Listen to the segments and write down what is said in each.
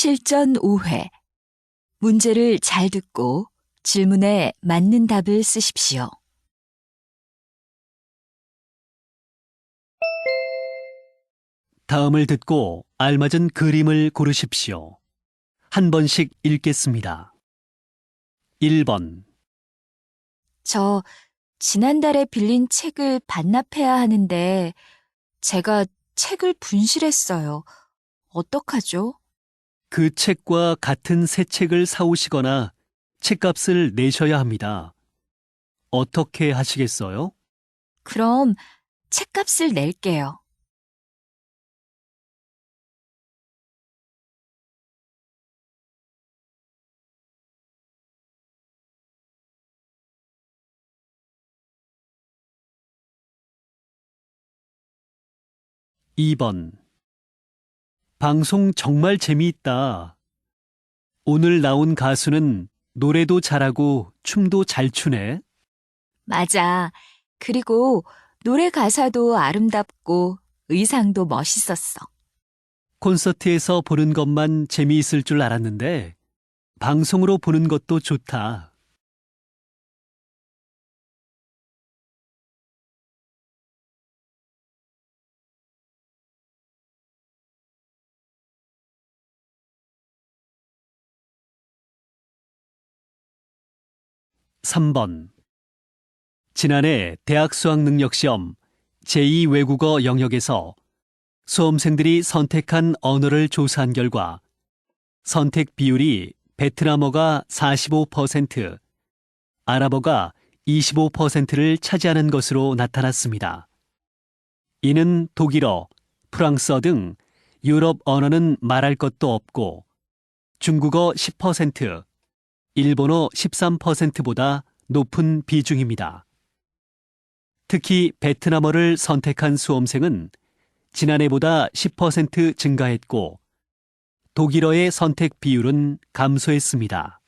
실전 5회. 문제를 잘 듣고 질문에 맞는 답을 쓰십시오. 다음을 듣고 알맞은 그림을 고르십시오. 한 번씩 읽겠습니다. 1번, 저 지난달에 빌린 책을 반납해야 하는데 제가 책을 분실했어요. 어떡하죠? 그 책과 같은 새 책을 사오시거나 책값을 내셔야 합니다. 어떻게 하시겠어요? 그럼 책값을 낼게요. 2번, 방송 정말 재미있다. 오늘 나온 가수는 노래도 잘하고 춤도 잘 추네. 맞아. 그리고 노래 가사도 아름답고 의상도 멋있었어. 콘서트에서 보는 것만 재미있을 줄 알았는데 방송으로 보는 것도 좋다. 3번. 지난해 대학 수학능력시험 제2 외국어 영역에서 수험생들이 선택한 언어를 조사한 결과 선택 비율이 베트남어가 45%, 아랍어가 25%를 차지하는 것으로 나타났습니다. 이는 독일어, 프랑스어 등 유럽 언어는 말할 것도 없고 중국어 10%, 일본어 13%보다 높은 비중입니다. 특히 베트남어를 선택한 수험생은 지난해보다 10% 증가했고 독일어의 선택 비율은 감소했습니다.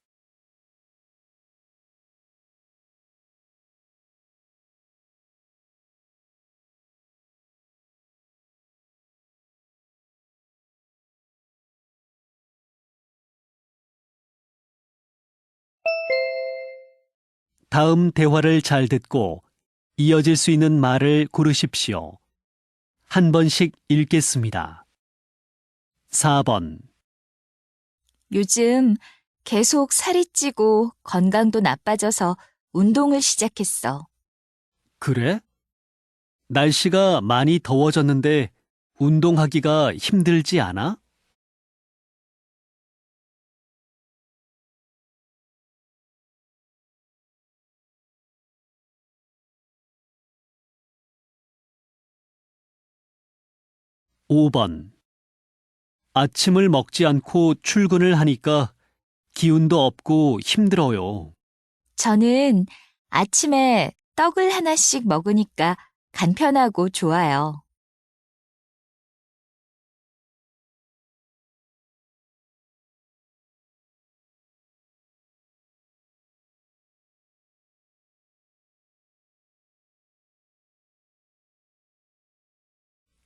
다음 대화를 잘 듣고 이어질 수 있는 말을 고르십시오. 한 번씩 읽겠습니다. 4번. 요즘 계속 살이 찌고 건강도 나빠져서 운동을 시작했어. 그래? 날씨가 많이 더워졌는데 운동하기가 힘들지 않아? 5번. 아침을 먹지 않고 출근을 하니까 기운도 없고 힘들어요. 저는 아침에 떡을 하나씩 먹으니까 간편하고 좋아요.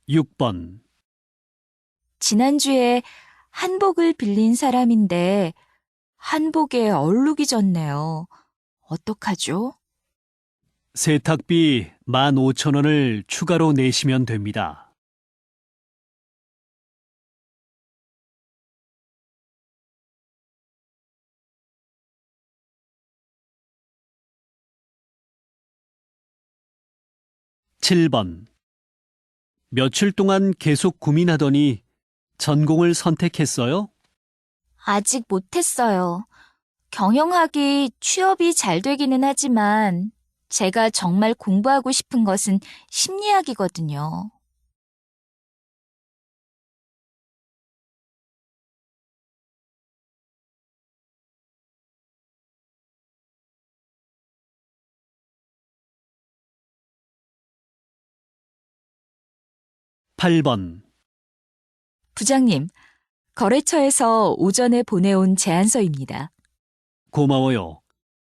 6번. 지난주에 한복을 빌린 사람인데 한복에 얼룩이 졌네요. 어떡하죠? 세탁비 15,000원을 추가로 내시면 됩니다. (7번) 며칠 동안 계속 고민하더니 전공을 선택했어요? 아직 못했어요. 경영학이 취업이 잘 되기는 하지만 제가 정말 공부하고 싶은 것은 심리학이거든요. 8번. 부장님, 거래처에서 오전에 보내온 제안서입니다. 고마워요.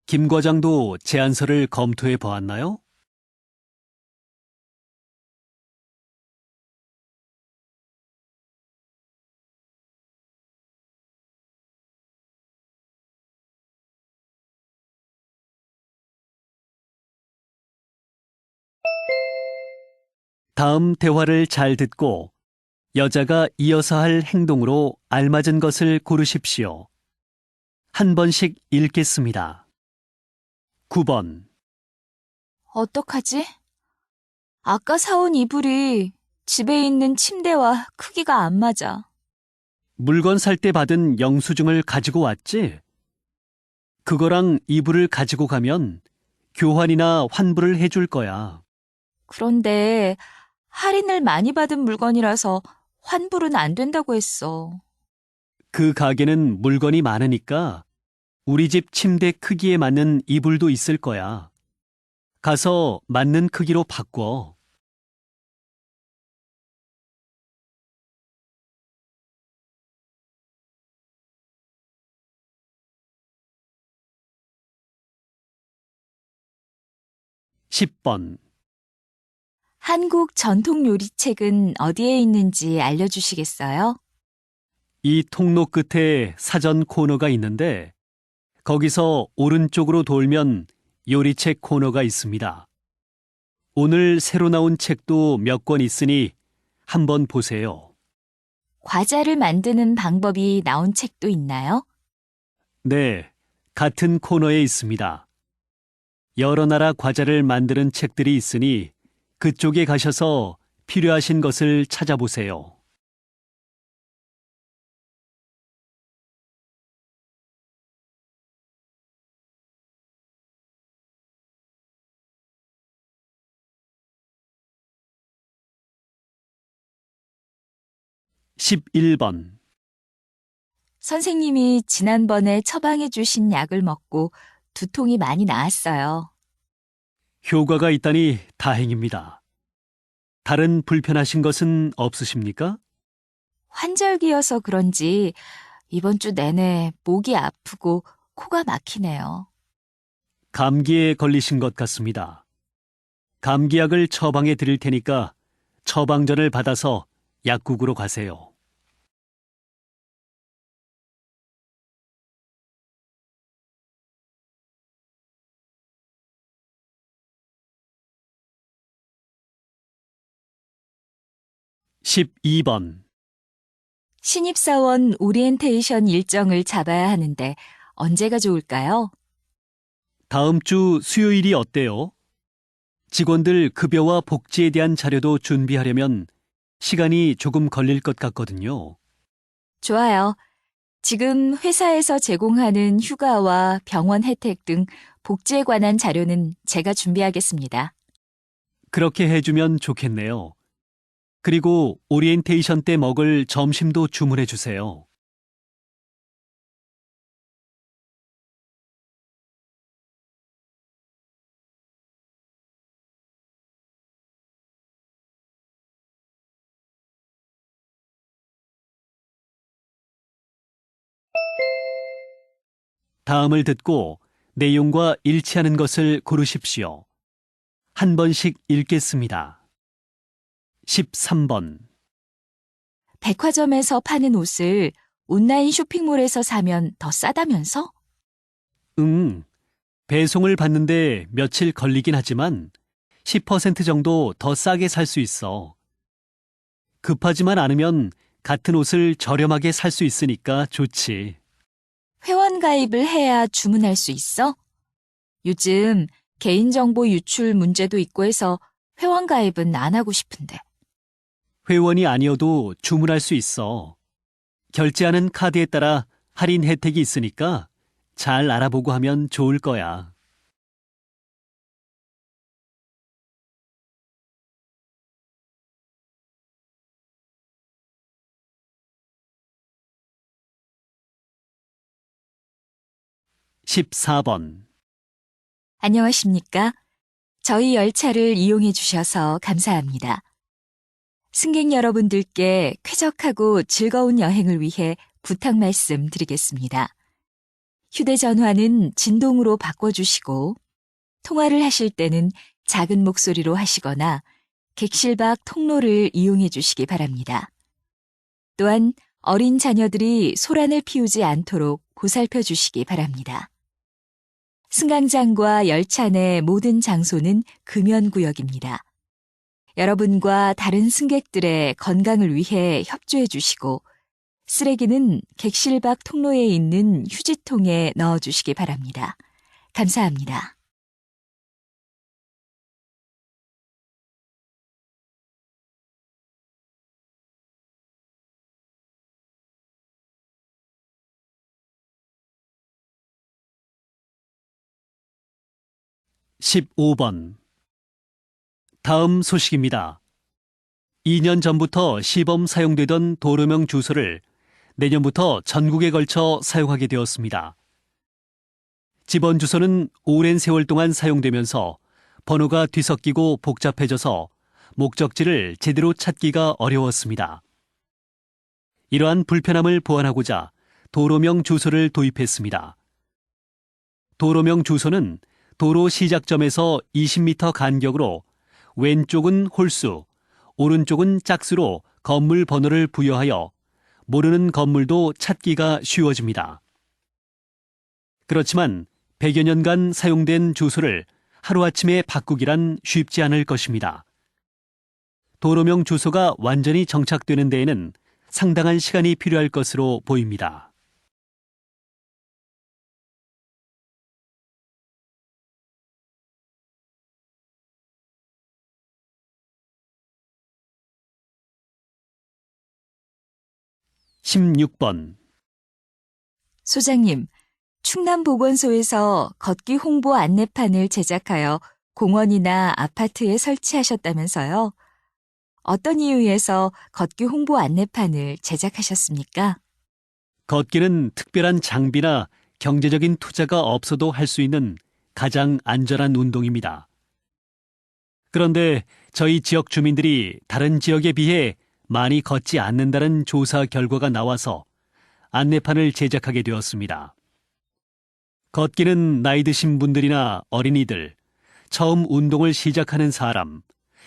김 과장도 제안서를 검토해 보았나요? 다음 대화를 잘 듣고 여자가 이어서 할 행동으로 알맞은 것을 고르십시오. 한 번씩 읽겠습니다. 9번. 어떡하지? 아까 사온 이불이 집에 있는 침대와 크기가 안 맞아. 물건 살 때 받은 영수증을 가지고 왔지? 그거랑 이불을 가지고 가면 교환이나 환불을 해줄 거야. 그런데 할인을 많이 받은 물건이라서 환불은 안 된다고 했어. 그 가게는 물건이 많으니까 우리 집 침대 크기에 맞는 이불도 있을 거야. 가서 맞는 크기로 바꿔. 10번. 한국 전통 요리책은 어디에 있는지 알려주시겠어요? 이 통로 끝에 사전 코너가 있는데 거기서 오른쪽으로 돌면 요리책 코너가 있습니다. 오늘 새로 나온 책도 몇 권 있으니 한번 보세요. 과자를 만드는 방법이 나온 책도 있나요? 네, 같은 코너에 있습니다. 여러 나라 과자를 만드는 책들이 있으니 그쪽에 가셔서 필요하신 것을 찾아보세요. 11번. 선생님이 지난번에 처방해 주신 약을 먹고 두통이 많이 나았어요. 효과가 있다니 다행입니다. 다른 불편하신 것은 없으십니까? 환절기여서 그런지 이번 주 내내 목이 아프고 코가 막히네요. 감기에 걸리신 것 같습니다. 감기약을 처방해 드릴 테니까 처방전을 받아서 약국으로 가세요. 12번. 신입사원 오리엔테이션 일정을 잡아야 하는데 언제가 좋을까요? 다음 주 수요일이 어때요? 직원들 급여와 복지에 대한 자료도 준비하려면 시간이 조금 걸릴 것 같거든요. 좋아요. 지금 회사에서 제공하는 휴가와 병원 혜택 등 복지에 관한 자료는 제가 준비하겠습니다. 그렇게 해주면 좋겠네요. 그리고 오리엔테이션 때 먹을 점심도 주문해 주세요. '다음을 듣고 내용과 일치하는 것을 고르십시오. 한 번씩 읽겠습니다. 13번. 백화점에서 파는 옷을 온라인 쇼핑몰에서 사면 더 싸다면서? 배송을 받는데 며칠 걸리긴 하지만 10% 정도 더 싸게 살 수 있어. 급하지만 않으면 같은 옷을 저렴하게 살 수 있으니까 좋지. 회원 가입을 해야 주문할 수 있어? 요즘 개인정보 유출 문제도 있고 해서 회원 가입은 안 하고 싶은데. 회원이 아니어도 주문할 수 있어. 결제하는 카드에 따라 할인 혜택이 있으니까 잘 알아보고 하면 좋을 거야. 14번. 안녕하십니까? 저희 열차를 이용해 주셔서 감사합니다. 승객 여러분들께 쾌적하고 즐거운 여행을 위해 부탁 말씀 드리겠습니다. 휴대전화는 진동으로 바꿔주시고 통화를 하실 때는 작은 목소리로 하시거나 객실 밖 통로를 이용해 주시기 바랍니다. 또한 어린 자녀들이 소란을 피우지 않도록 보살펴 주시기 바랍니다. 승강장과 열차 내 모든 장소는 금연구역입니다. 여러분과 다른 승객들의 건강을 위해 협조해 주시고 쓰레기는 객실 밖 통로에 있는 휴지통에 넣어 주시기 바랍니다. 감사합니다. (15번) 다음 소식입니다. 2년 전부터 시범 사용되던 도로명 주소를 내년부터 전국에 걸쳐 사용하게 되었습니다. 집원 주소는 오랜 세월 동안 사용되면서 번호가 뒤섞이고 복잡해져서 목적지를 제대로 찾기가 어려웠습니다. 이러한 불편함을 보완하고자 도로명 주소를 도입했습니다. 도로명 주소는 도로 시작점에서 20m 간격으로 왼쪽은 홀수, 오른쪽은 짝수로 건물 번호를 부여하여 모르는 건물도 찾기가 쉬워집니다. 그렇지만 100여 년간 사용된 주소를 하루아침에 바꾸기란 쉽지 않을 것입니다. 도로명 주소가 완전히 정착되는 데에는 상당한 시간이 필요할 것으로 보입니다. (16번) 소장님, 충남보건소에서 걷기 홍보 안내판을 제작하여 공원이나 아파트에 설치하셨다면서요? 어떤 이유에서 걷기 홍보 안내판을 제작하셨습니까? 걷기는 특별한 장비나 경제적인 투자가 없어도 할 수 있는 가장 안전한 운동입니다. 그런데 저희 지역 주민들이 다른 지역에 비해 많이 걷지 않는다는 조사 결과가 나와서 안내판을 제작하게 되었습니다. 걷기는 나이 드신 분들이나 어린이들, 처음 운동을 시작하는 사람,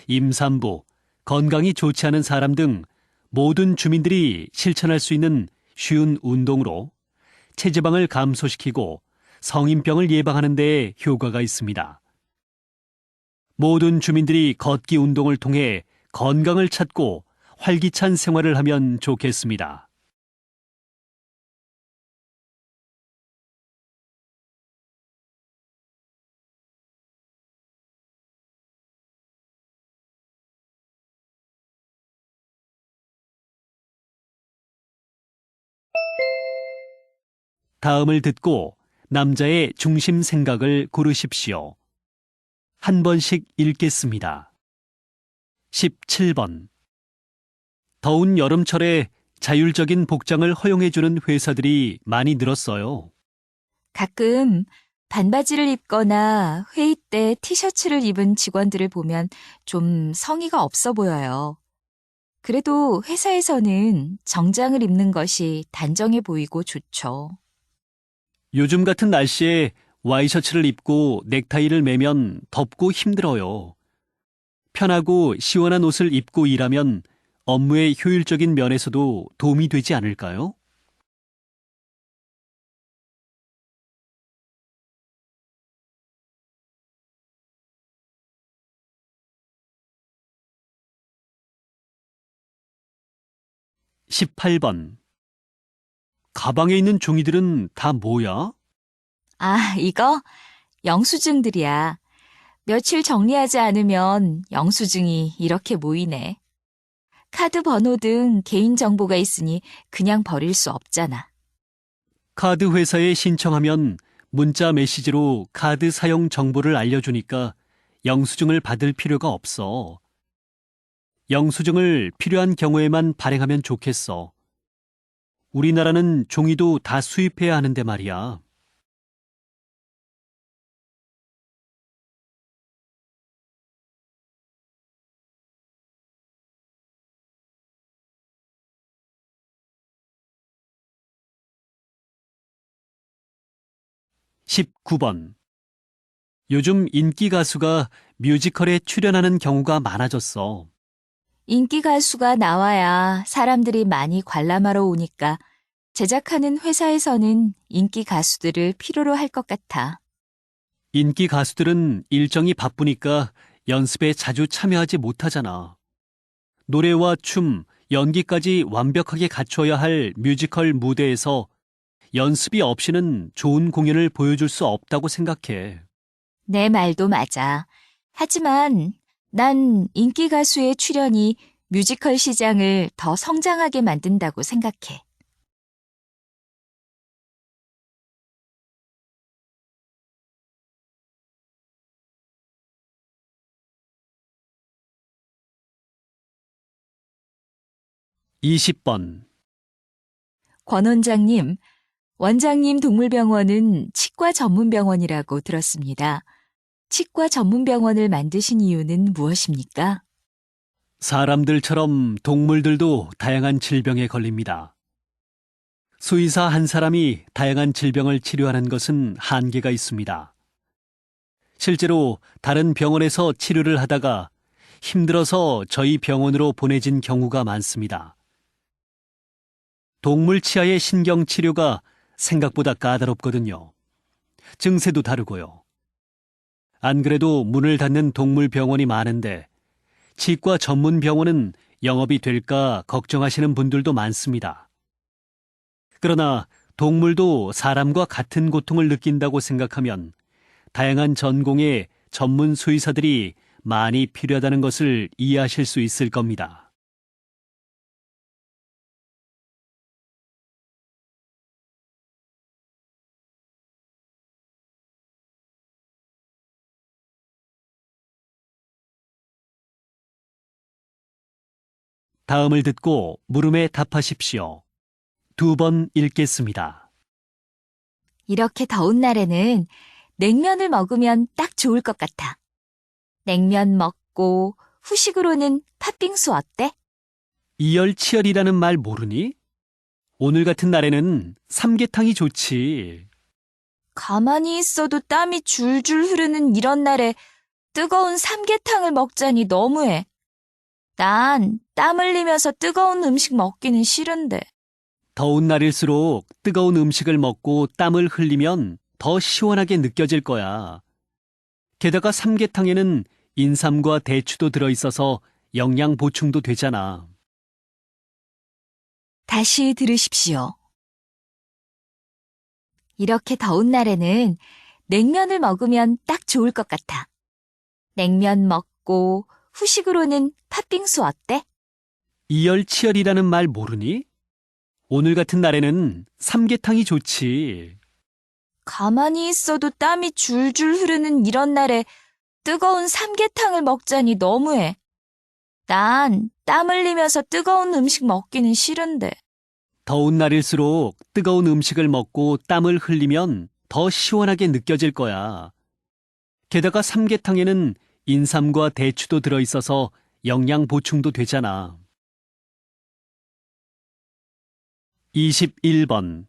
임산부, 건강이 좋지 않은 사람 등 모든 주민들이 실천할 수 있는 쉬운 운동으로 체지방을 감소시키고 성인병을 예방하는 데 효과가 있습니다. 모든 주민들이 걷기 운동을 통해 건강을 찾고 활기찬 생활을 하면 좋겠습니다. 다음을 듣고 남자의 중심 생각을 고르십시오. 한 번씩 읽겠습니다. 17번. 더운 여름철에 자율적인 복장을 허용해주는 회사들이 많이 늘었어요. 가끔 반바지를 입거나 회의 때 티셔츠를 입은 직원들을 보면 좀 성의가 없어 보여요. 그래도 회사에서는 정장을 입는 것이 단정해 보이고 좋죠. 요즘 같은 날씨에 와이셔츠를 입고 넥타이를 매면 덥고 힘들어요. 편하고 시원한 옷을 입고 일하면 업무의 효율적인 면에서도 도움이 되지 않을까요? (18번) 가방에 있는 종이들은 다 뭐야? 아, 이거 영수증들이야. 며칠 정리하지 않으면 영수증이 이렇게 모이네. 카드 번호 등 개인정보가 있으니 그냥 버릴 수 없잖아. 카드 회사에 신청하면 문자 메시지로 카드 사용 정보를 알려주니까 영수증을 받을 필요가 없어. 영수증을 필요한 경우에만 발행하면 좋겠어. 우리나라는 종이도 다 수입해야 하는데 말이야. (19번) 요즘 인기 가수가 뮤지컬에 출연하는 경우가 많아졌어. 인기 가수가 나와야 사람들이 많이 관람하러 오니까 제작하는 회사에서는 인기 가수들을 필요로 할 것 같아. 인기 가수들은 일정이 바쁘니까 연습에 자주 참여하지 못하잖아. 노래와 춤, 연기까지 완벽하게 갖춰야 할 뮤지컬 무대에서 연습이 없이는 좋은 공연을 보여줄 수 없다고 생각해. 내 말도 맞아. 하지만 난 인기 가수의 출연이 뮤지컬 시장을 더 성장하게 만든다고 생각해. 이십 번 권 원장님, 원장님 동물병원은 치과 전문병원이라고 들었습니다. 치과 전문병원을 만드신 이유는 무엇입니까? 사람들처럼 동물들도 다양한 질병에 걸립니다. 수의사 한 사람이 다양한 질병을 치료하는 것은 한계가 있습니다. 실제로 다른 병원에서 치료를 하다가 힘들어서 저희 병원으로 보내진 경우가 많습니다. 동물 치아의 신경 치료가 생각보다 까다롭거든요. 증세도 다르고요. 안 그래도 문을 닫는 동물 병원이 많은데 치과 전문 병원은 영업이 될까 걱정하시는 분들도 많습니다. 그러나 동물도 사람과 같은 고통을 느낀다고 생각하면 다양한 전공의 전문 수의사들이 많이 필요하다는 것을 이해하실 수 있을 겁니다. 다음을 듣고 물음에 답하십시오. 2번 읽겠습니다. 이렇게 더운 날에는 냉면을 먹으면 딱 좋을 것 같아. 냉면 먹고 후식으로는 팥빙수 어때? 이열치열이라는 말 모르니? 오늘 같은 날에는 삼계탕이 좋지. 가만히 있어도 땀이 줄줄 흐르는 이런 날에 뜨거운 삼계탕을 먹자니 너무해. 난 땀 흘리면서 뜨거운 음식 먹기는 싫은데. 더운 날일수록 뜨거운 음식을 먹고 땀을 흘리면 더 시원하게 느껴질 거야. 게다가 삼계탕에는 인삼과 대추도 들어있어서 영양 보충도 되잖아. 다시 들으십시오. 이렇게 더운 날에는 냉면을 먹으면 딱 좋을 것 같아. 냉면 먹고 후식으로는 팥빙수 어때? 이열치열이라는 말 모르니? 오늘 같은 날에는 삼계탕이 좋지. 가만히 있어도 땀이 줄줄 흐르는 이런 날에 뜨거운 삼계탕을 먹자니 너무해. 난 땀 흘리면서 뜨거운 음식 먹기는 싫은데. 더운 날일수록 뜨거운 음식을 먹고 땀을 흘리면 더 시원하게 느껴질 거야. 게다가 삼계탕에는 인삼과 대추도 들어있어서 영양 보충도 되잖아. 21번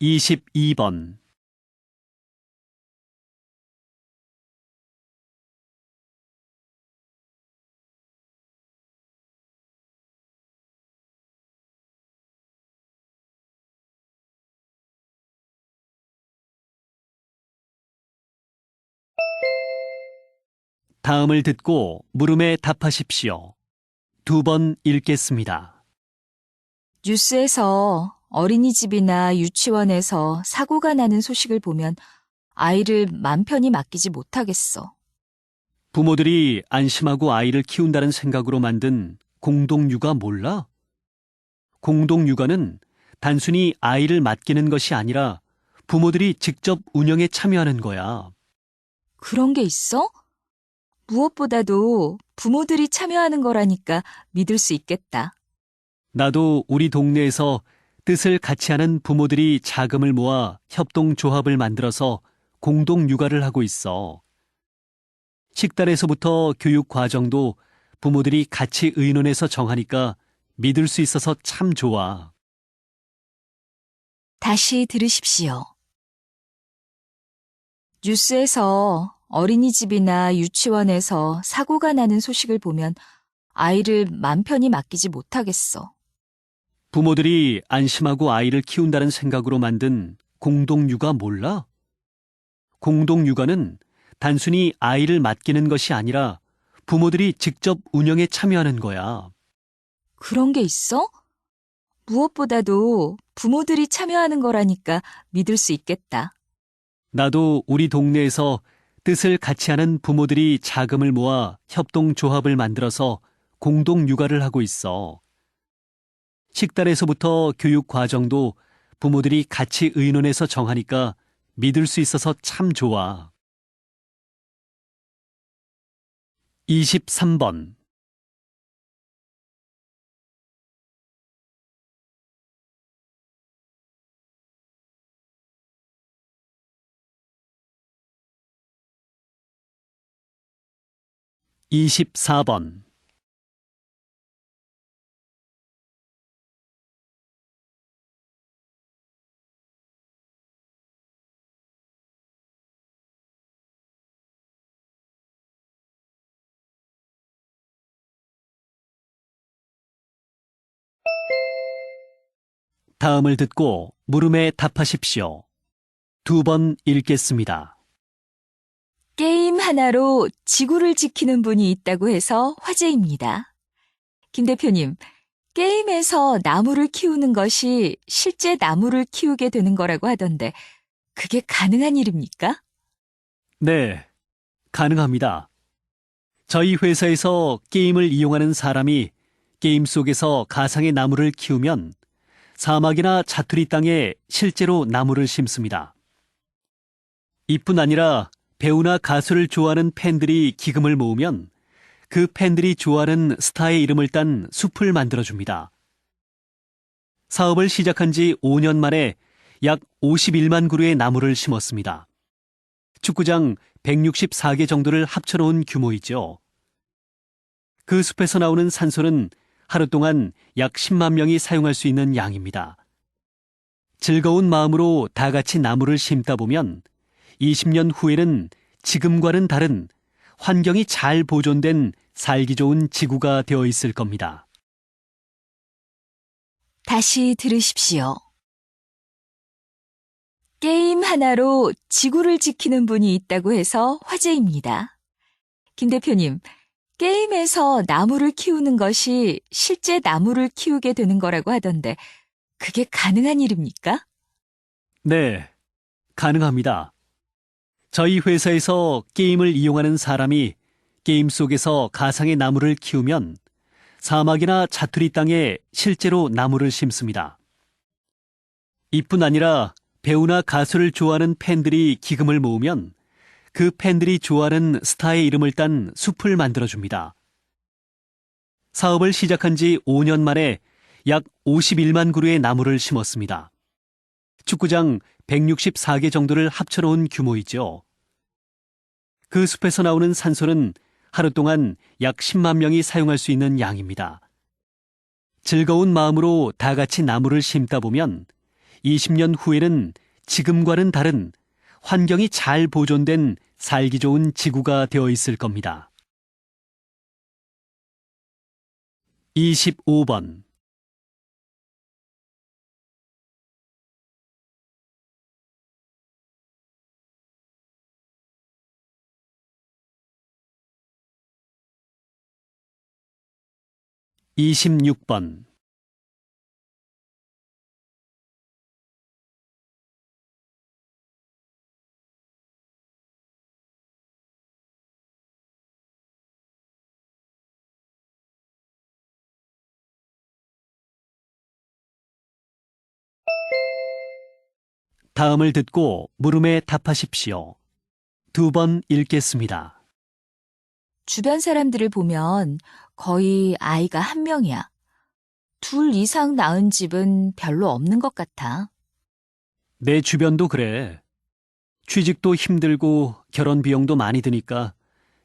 이십이 번 다음을 듣고 물음에 답하십시오. 2번 읽겠습니다. 뉴스에서 어린이집이나 유치원에서 사고가 나는 소식을 보면 아이를 맘 편히 맡기지 못하겠어. 부모들이 안심하고 아이를 키운다는 생각으로 만든 공동육아 몰라? 공동육아는 단순히 아이를 맡기는 것이 아니라 부모들이 직접 운영에 참여하는 거야. 그런 게 있어? 무엇보다도 부모들이 참여하는 거라니까 믿을 수 있겠다. 나도 우리 동네에서 뜻을 같이 하는 부모들이 자금을 모아 협동조합을 만들어서 공동육아를 하고 있어. 식단에서부터 교육 과정도 부모들이 같이 의논해서 정하니까 믿을 수 있어서 참 좋아. 다시 들으십시오. 뉴스에서 어린이집이나 유치원에서 사고가 나는 소식을 보면 아이를 맘 편히 맡기지 못하겠어. 부모들이 안심하고 아이를 키운다는 생각으로 만든 공동육아 몰라? 공동육아는 단순히 아이를 맡기는 것이 아니라 부모들이 직접 운영에 참여하는 거야. 그런 게 있어? 무엇보다도 부모들이 참여하는 거라니까 믿을 수 있겠다. 나도 우리 동네에서 뜻을 같이 하는 부모들이 자금을 모아 협동조합을 만들어서 공동육아를 하고 있어. 식단에서부터 교육 과정도 부모들이 같이 의논해서 정하니까 믿을 수 있어서 참 좋아. 23번. 이십사 번. 다음을 듣고 물음에 답하십시오. 2번 읽겠습니다. 게임 하나로 지구를 지키는 분이 있다고 해서 화제입니다. 김 대표님, 게임에서 나무를 키우는 것이 실제 나무를 키우게 되는 거라고 하던데, 그게 가능한 일입니까? 네, 가능합니다. 저희 회사에서 게임을 이용하는 사람이 게임 속에서 가상의 나무를 키우면 사막이나 자투리 땅에 실제로 나무를 심습니다. 이뿐 아니라 배우나 가수를 좋아하는 팬들이 기금을 모으면 그 팬들이 좋아하는 스타의 이름을 딴 숲을 만들어줍니다. 사업을 시작한 지 5년 만에 약 51만 그루의 나무를 심었습니다. 축구장 164개 정도를 합쳐놓은 규모이죠. 그 숲에서 나오는 산소는 하루 동안 약 10만 명이 사용할 수 있는 양입니다. 즐거운 마음으로 다 같이 나무를 심다 보면 20년 후에는 지금과는 다른 환경이 잘 보존된 살기 좋은 지구가 되어 있을 겁니다. 다시 들으십시오. 게임 하나로 지구를 지키는 분이 있다고 해서 화제입니다. 김 대표님, 게임에서 나무를 키우는 것이 실제 나무를 키우게 되는 거라고 하던데, 그게 가능한 일입니까? 네, 가능합니다. 저희 회사에서 게임을 이용하는 사람이 게임 속에서 가상의 나무를 키우면 사막이나 자투리 땅에 실제로 나무를 심습니다. 이뿐 아니라 배우나 가수를 좋아하는 팬들이 기금을 모으면 그 팬들이 좋아하는 스타의 이름을 딴 숲을 만들어줍니다. 사업을 시작한 지 5년 만에 약 51만 그루의 나무를 심었습니다. 축구장 164개 정도를 합쳐놓은 규모이죠. 그 숲에서 나오는 산소는 하루 동안 약 10만 명이 사용할 수 있는 양입니다. 즐거운 마음으로 다 같이 나무를 심다 보면 20년 후에는 지금과는 다른 환경이 잘 보존된 살기 좋은 지구가 되어 있을 겁니다. 25번. 이십육 번. 다음을 듣고 물음에 답하십시오. 2번 읽겠습니다. 주변 사람들을 보면 거의 아이가 한 명이야. 둘 이상 낳은 집은 별로 없는 것 같아. 내 주변도 그래. 취직도 힘들고 결혼 비용도 많이 드니까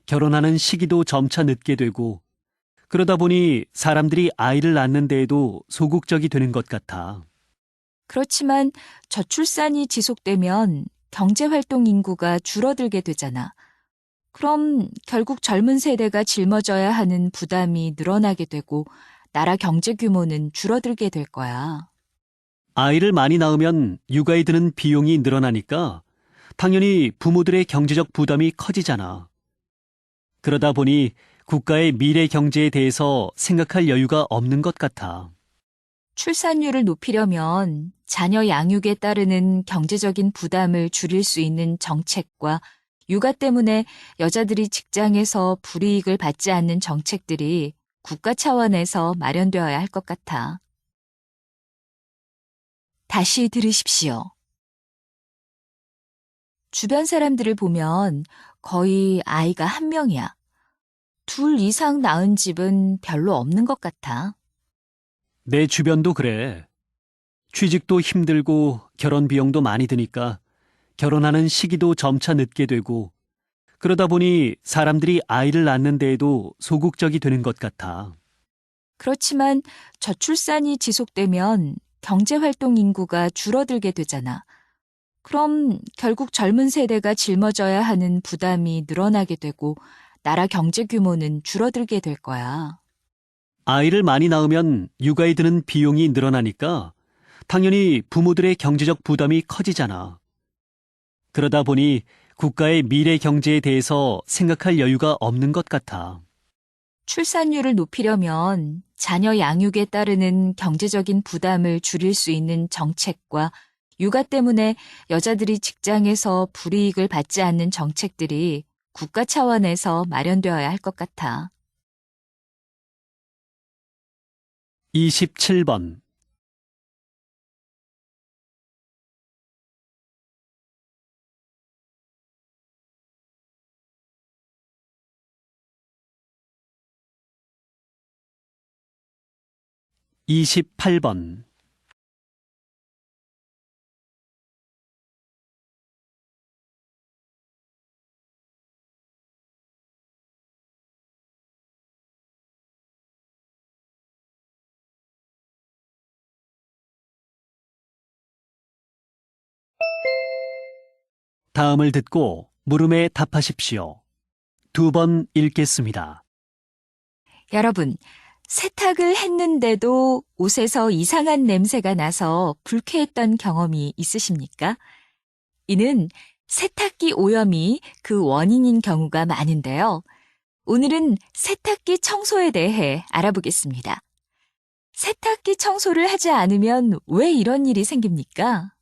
결혼하는 시기도 점차 늦게 되고 그러다 보니 사람들이 아이를 낳는 데에도 소극적이 되는 것 같아. 그렇지만 저출산이 지속되면 경제활동 인구가 줄어들게 되잖아. 그럼 결국 젊은 세대가 짊어져야 하는 부담이 늘어나게 되고 나라 경제 규모는 줄어들게 될 거야. 아이를 많이 낳으면 육아에 드는 비용이 늘어나니까 당연히 부모들의 경제적 부담이 커지잖아. 그러다 보니 국가의 미래 경제에 대해서 생각할 여유가 없는 것 같아. 출산율을 높이려면 자녀 양육에 따르는 경제적인 부담을 줄일 수 있는 정책과 육아 때문에 여자들이 직장에서 불이익을 받지 않는 정책들이 국가 차원에서 마련되어야 할 것 같아. 다시 들으십시오. 주변 사람들을 보면 거의 아이가 한 명이야. 둘 이상 낳은 집은 별로 없는 것 같아. 내 주변도 그래. 취직도 힘들고 결혼 비용도 많이 드니까 결혼하는 시기도 점차 늦게 되고 그러다 보니 사람들이 아이를 낳는 데에도 소극적이 되는 것 같아. 그렇지만 저출산이 지속되면 경제활동 인구가 줄어들게 되잖아. 그럼 결국 젊은 세대가 짊어져야 하는 부담이 늘어나게 되고 나라 경제 규모는 줄어들게 될 거야. 아이를 많이 낳으면 육아에 드는 비용이 늘어나니까 당연히 부모들의 경제적 부담이 커지잖아. 그러다 보니 국가의 미래 경제에 대해서 생각할 여유가 없는 것 같아. 출산율을 높이려면 자녀 양육에 따르는 경제적인 부담을 줄일 수 있는 정책과 육아 때문에 여자들이 직장에서 불이익을 받지 않는 정책들이 국가 차원에서 마련되어야 할 것 같아. 27번. 28번. 다음을 듣고 물음에 답하십시오. 2번 읽겠습니다. 여러분, 세탁을 했는데도 옷에서 이상한 냄새가 나서 불쾌했던 경험이 있으십니까? 이는 세탁기 오염이 그 원인인 경우가 많은데요. 오늘은 세탁기 청소에 대해 알아보겠습니다. 세탁기 청소를 하지 않으면 왜 이런 일이 생깁니까?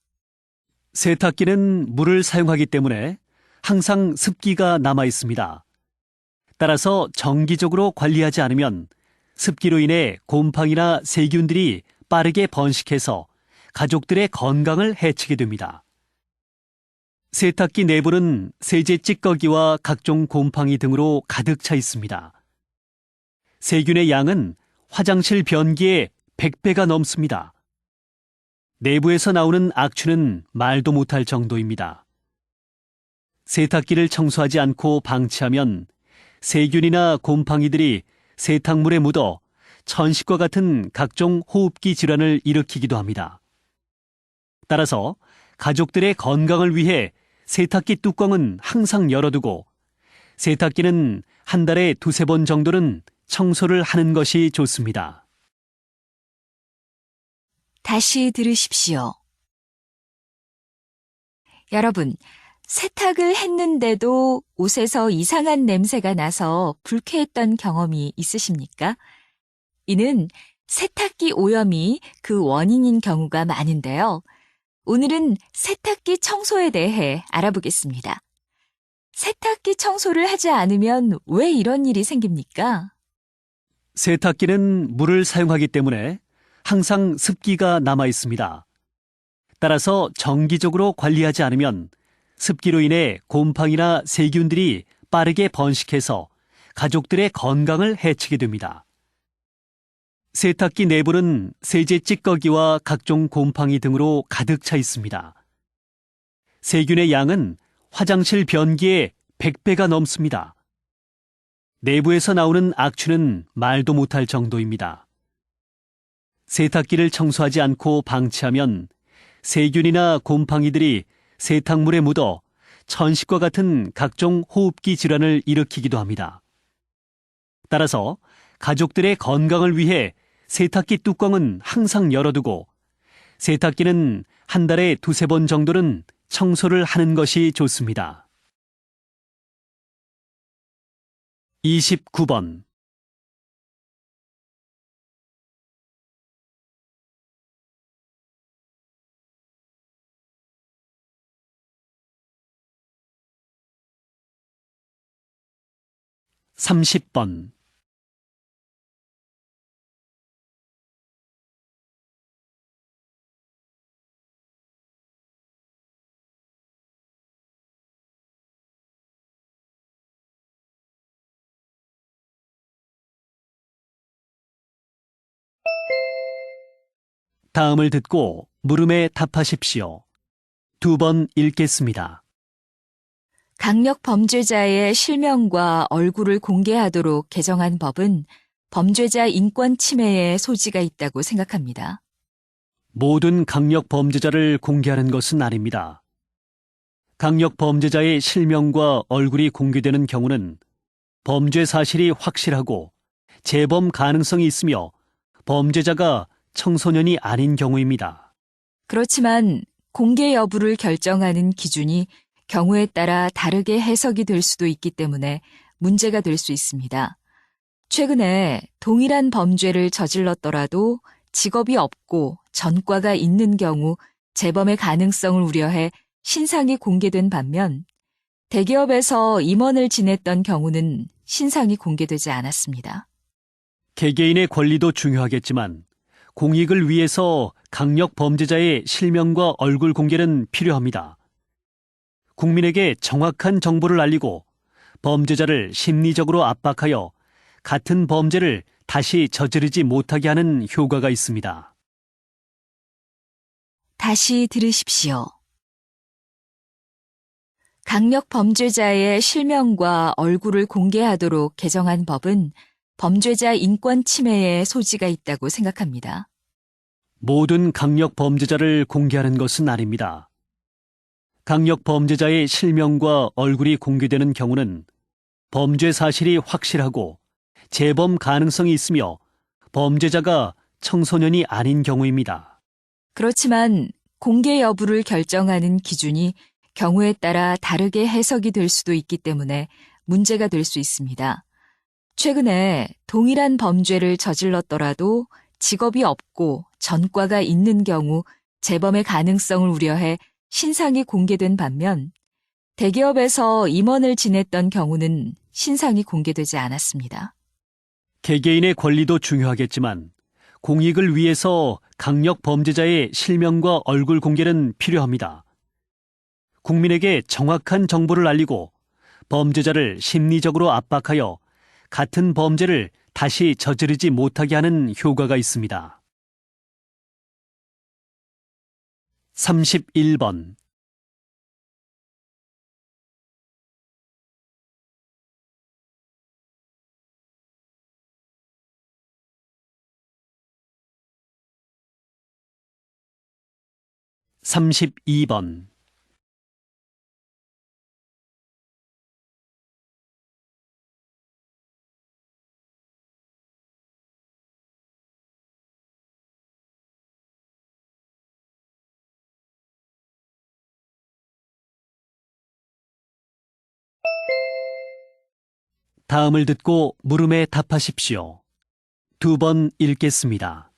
세탁기는 물을 사용하기 때문에 항상 습기가 남아 있습니다. 따라서 정기적으로 관리하지 않으면 습기로 인해 곰팡이나 세균들이 빠르게 번식해서 가족들의 건강을 해치게 됩니다. 세탁기 내부는 세제 찌꺼기와 각종 곰팡이 등으로 가득 차 있습니다. 세균의 양은 화장실 변기의 100배가 넘습니다. 내부에서 나오는 악취는 말도 못할 정도입니다. 세탁기를 청소하지 않고 방치하면 세균이나 곰팡이들이 세탁물에 묻어 천식과 같은 각종 호흡기 질환을 일으키기도 합니다. 따라서 가족들의 건강을 위해 세탁기 뚜껑은 항상 열어두고 세탁기는 한 달에 2-3번 정도는 청소를 하는 것이 좋습니다. 다시 들으십시오. 여러분, 세탁을 했는데도 옷에서 이상한 냄새가 나서 불쾌했던 경험이 있으십니까? 이는 세탁기 오염이 그 원인인 경우가 많은데요. 오늘은 세탁기 청소에 대해 알아보겠습니다. 세탁기 청소를 하지 않으면 왜 이런 일이 생깁니까? 세탁기는 물을 사용하기 때문에 항상 습기가 남아 있습니다. 따라서 정기적으로 관리하지 않으면 습기로 인해 곰팡이나 세균들이 빠르게 번식해서 가족들의 건강을 해치게 됩니다. 세탁기 내부는 세제 찌꺼기와 각종 곰팡이 등으로 가득 차 있습니다. 세균의 양은 화장실 변기의 100배가 넘습니다. 내부에서 나오는 악취는 말도 못할 정도입니다. 세탁기를 청소하지 않고 방치하면 세균이나 곰팡이들이 세탁물에 묻어 천식과 같은 각종 호흡기 질환을 일으키기도 합니다. 따라서 가족들의 건강을 위해 세탁기 뚜껑은 항상 열어두고 세탁기는 한 달에 2-3번 정도는 청소를 하는 것이 좋습니다. 29번. (30번) '다음을 듣고 물음에 답하십시오. 2번 읽겠습니다. 강력 범죄자의 실명과 얼굴을 공개하도록 개정한 법은 범죄자 인권 침해의 소지가 있다고 생각합니다. 모든 강력 범죄자를 공개하는 것은 아닙니다. 강력 범죄자의 실명과 얼굴이 공개되는 경우는 범죄 사실이 확실하고 재범 가능성이 있으며 범죄자가 청소년이 아닌 경우입니다. 그렇지만 공개 여부를 결정하는 기준이 경우에 따라 다르게 해석이 될 수도 있기 때문에 문제가 될 수 있습니다. 최근에 동일한 범죄를 저질렀더라도 직업이 없고 전과가 있는 경우 재범의 가능성을 우려해 신상이 공개된 반면 대기업에서 임원을 지냈던 경우는 신상이 공개되지 않았습니다. 개개인의 권리도 중요하겠지만 공익을 위해서 강력 범죄자의 실명과 얼굴 공개는 필요합니다. 국민에게 정확한 정보를 알리고 범죄자를 심리적으로 압박하여 같은 범죄를 다시 저지르지 못하게 하는 효과가 있습니다. 다시 들으십시오. 강력 범죄자의 실명과 얼굴을 공개하도록 개정한 법은 범죄자 인권 침해의 소지가 있다고 생각합니다. 모든 강력 범죄자를 공개하는 것은 아닙니다. 강력 범죄자의 실명과 얼굴이 공개되는 경우는 범죄 사실이 확실하고 재범 가능성이 있으며 범죄자가 청소년이 아닌 경우입니다. 그렇지만 공개 여부를 결정하는 기준이 경우에 따라 다르게 해석이 될 수도 있기 때문에 문제가 될 수 있습니다. 최근에 동일한 범죄를 저질렀더라도 직업이 없고 전과가 있는 경우 재범의 가능성을 우려해 신상이 공개된 반면 대기업에서 임원을 지냈던 경우는 신상이 공개되지 않았습니다. 개개인의 권리도 중요하겠지만 공익을 위해서 강력 범죄자의 실명과 얼굴 공개는 필요합니다. 국민에게 정확한 정보를 알리고 범죄자를 심리적으로 압박하여 같은 범죄를 다시 저지르지 못하게 하는 효과가 있습니다. 31번. 32번. '다음을 듣고 물음에 답하십시오. 2번 읽겠습니다.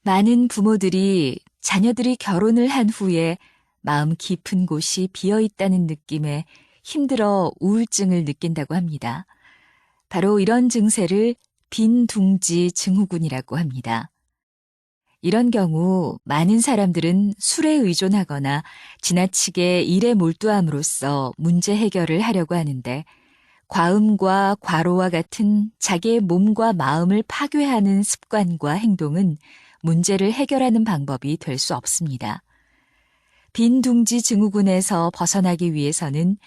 많은 부모들이 자녀들이 결혼을 한 후에 마음 깊은 곳이 비어 있다는 느낌에 힘들어 우울증을 느낀다고 합니다. 바로 이런 증세를 빈둥지 증후군이라고 합니다. 이런 경우 많은 사람들은 술에 의존하거나 지나치게 일에 몰두함으로써 문제 해결을 하려고 하는데 과음과 과로와 같은 자기의 몸과 마음을 파괴하는 습관과 행동은 문제를 해결하는 방법이 될 수 없습니다. 빈둥지 증후군에서 벗어나기 위해서는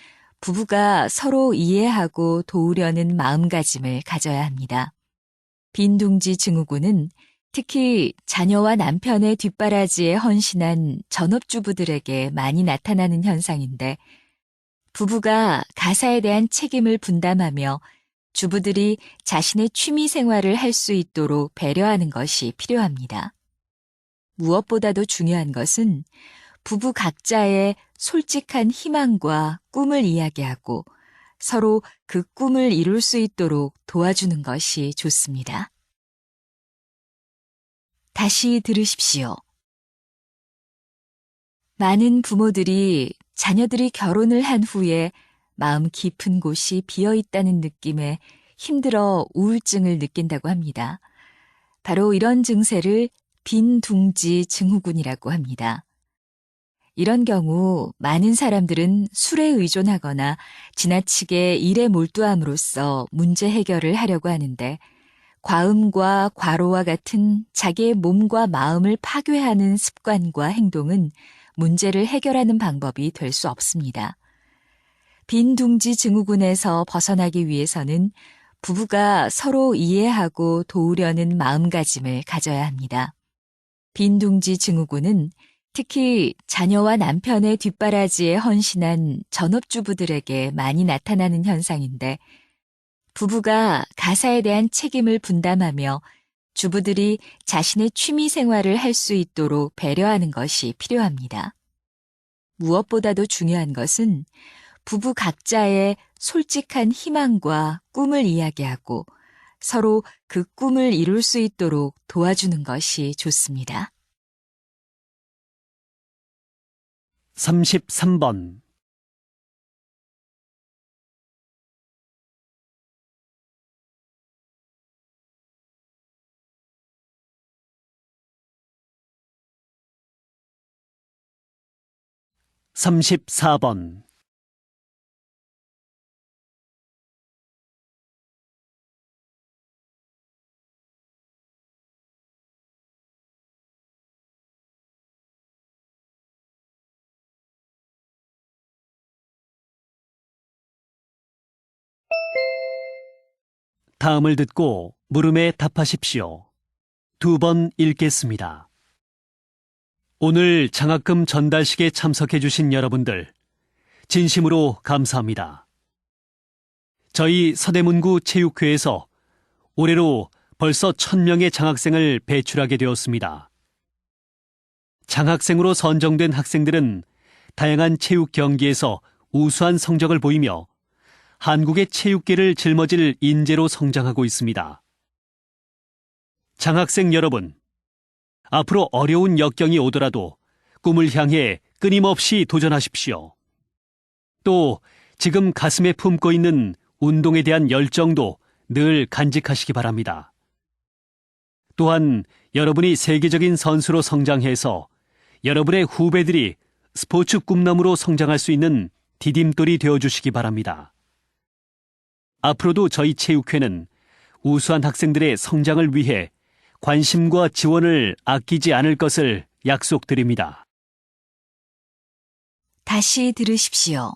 부부가 서로 이해하고 도우려는 마음가짐을 가져야 합니다. 빈둥지 증후군은 특히 자녀와 남편의 뒷바라지에 헌신한 전업주부들에게 많이 나타나는 현상인데 부부가 가사에 대한 책임을 분담하며 주부들이 자신의 취미 생활을 할 수 있도록 배려하는 것이 필요합니다. 무엇보다도 중요한 것은 부부 각자의 솔직한 희망과 꿈을 이야기하고 서로 그 꿈을 이룰 수 있도록 도와주는 것이 좋습니다. 다시 들으십시오. 많은 부모들이 자녀들이 결혼을 한 후에 마음 깊은 곳이 비어 있다는 느낌에 힘들어 우울증을 느낀다고 합니다. 바로 이런 증세를 빈둥지 증후군이라고 합니다. 이런 경우 많은 사람들은 술에 의존하거나 지나치게 일에 몰두함으로써 문제 해결을 하려고 하는데 과음과 과로와 같은 자기의 몸과 마음을 파괴하는 습관과 행동은 문제를 해결하는 방법이 될 수 없습니다. 빈둥지 증후군에서 벗어나기 위해서는 부부가 서로 이해하고 도우려는 마음가짐을 가져야 합니다. 빈둥지 증후군은 특히 자녀와 남편의 뒷바라지에 헌신한 전업주부들에게 많이 나타나는 현상인데 부부가 가사에 대한 책임을 분담하며 주부들이 자신의 취미 생활을 할 수 있도록 배려하는 것이 필요합니다. 무엇보다도 중요한 것은 부부 각자의 솔직한 희망과 꿈을 이야기하고 서로 그 꿈을 이룰 수 있도록 도와주는 것이 좋습니다. 33번. 34번. '다음을 듣고 물음에 답하십시오. 2번 읽겠습니다. 오늘 장학금 전달식에 참석해 주신 여러분들, 진심으로 감사합니다. 저희 서대문구 체육회에서 올해로 벌써 1,000명의 장학생을 배출하게 되었습니다. 장학생으로 선정된 학생들은 다양한 체육 경기에서 우수한 성적을 보이며 한국의 체육계를 짊어질 인재로 성장하고 있습니다. 장학생 여러분, 앞으로 어려운 역경이 오더라도 꿈을 향해 끊임없이 도전하십시오. 또 지금 가슴에 품고 있는 운동에 대한 열정도 늘 간직하시기 바랍니다. 또한 여러분이 세계적인 선수로 성장해서 여러분의 후배들이 스포츠 꿈나무로 성장할 수 있는 디딤돌이 되어주시기 바랍니다. 앞으로도 저희 체육회는 우수한 학생들의 성장을 위해 관심과 지원을 아끼지 않을 것을 약속드립니다. 다시 들으십시오.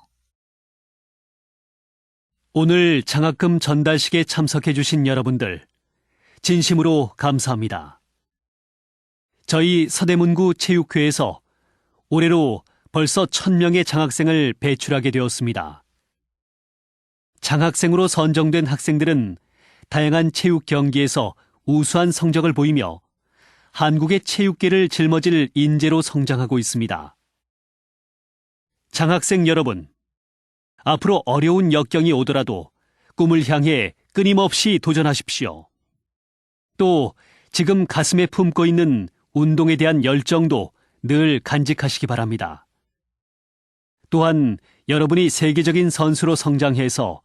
오늘 장학금 전달식에 참석해 주신 여러분들, 진심으로 감사합니다. 저희 서대문구 체육회에서 올해로 벌써 1,000명의 장학생을 배출하게 되었습니다. 장학생으로 선정된 학생들은 다양한 체육 경기에서 우수한 성적을 보이며 한국의 체육계를 짊어질 인재로 성장하고 있습니다. 장학생 여러분, 앞으로 어려운 역경이 오더라도 꿈을 향해 끊임없이 도전하십시오. 또 지금 가슴에 품고 있는 운동에 대한 열정도 늘 간직하시기 바랍니다. 또한 여러분이 세계적인 선수로 성장해서